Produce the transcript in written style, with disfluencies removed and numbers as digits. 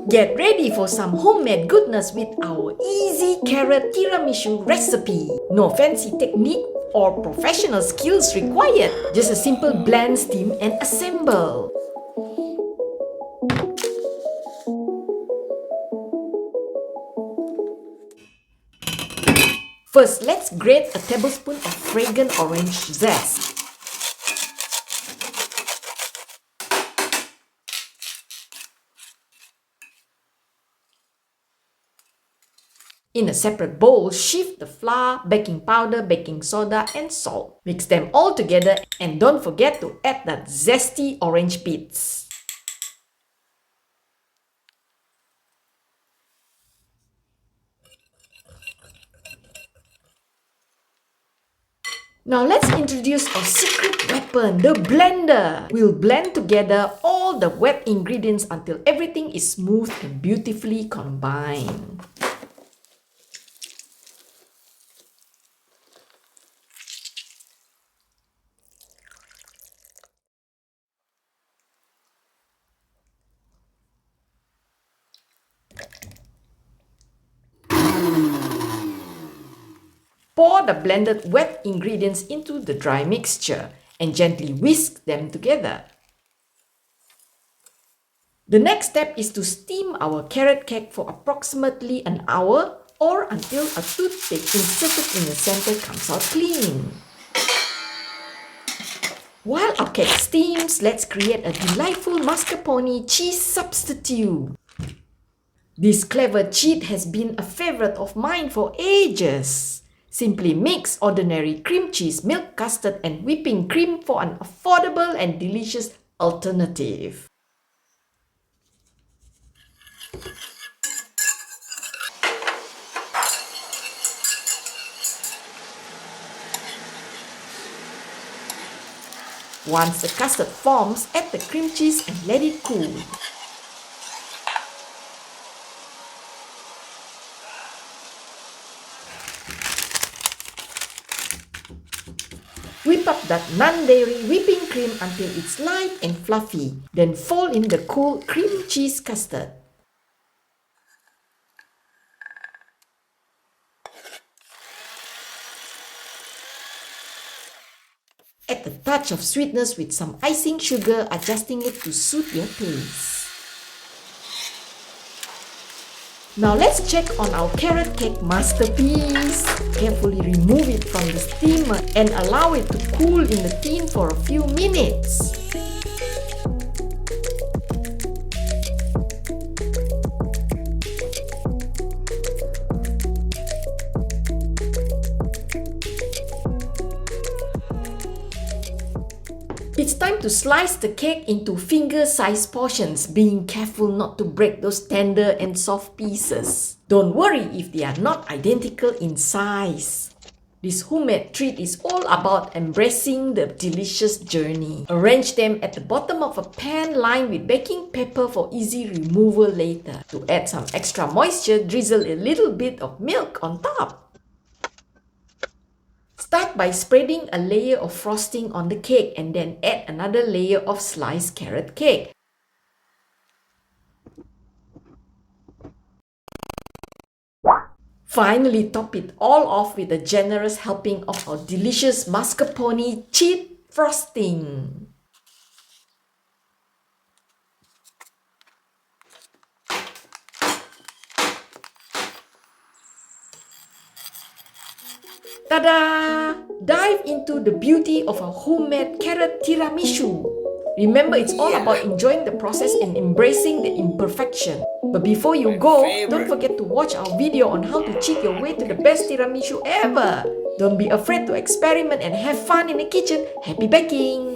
Get ready for some homemade goodness with our easy carrot tiramisu recipe. No fancy technique or professional skills required. Just a simple blend, steam and assemble. First, let's grate a tablespoon of fragrant orange zest. In a separate bowl, shift the flour, baking powder, baking soda and salt. Mix them all together and don't forget to add that zesty orange bits. Now let's introduce our secret weapon, the blender. We'll blend together all the wet ingredients until everything is smooth and beautifully combined. Pour the blended wet ingredients into the dry mixture and gently whisk them together. The next step is to steam our carrot cake for approximately an hour or until a toothpick inserted in the center comes out clean. While our cake steams, let's create a delightful mascarpone cheese substitute. This clever cheat has been a favorite of mine for ages. Simply mix ordinary cream cheese, milk, custard and whipping cream for an affordable and delicious alternative. Once the custard forms, add the cream cheese and let it cool. Whip up that non-dairy whipping cream until it's light and fluffy. Then fold in the cool cream cheese custard. Add a touch of sweetness with some icing sugar, adjusting it to suit your taste. Now let's check on our carrot cake masterpiece. Carefully remove it from the steamer and allow it to cool in the tin for a few minutes. It's time to slice the cake into finger-sized portions, being careful not to break those tender and soft pieces. Don't worry if they are not identical in size. This homemade treat is all about embracing the delicious journey. Arrange them at the bottom of a pan lined with baking paper for easy removal later. To add some extra moisture, drizzle a little bit of milk on top. Start by spreading a layer of frosting on the cake and then add another layer of sliced carrot cake. Finally, top it all off with a generous helping of our delicious mascarpone cheese frosting. Ta-da! Dive into the beauty of a homemade carrot tiramisu. Remember, it's all about enjoying the process and embracing the imperfection. But before you go, don't forget to watch our video on how to cheat your way to the best tiramisu ever. Don't be afraid to experiment and have fun in the kitchen. Happy baking!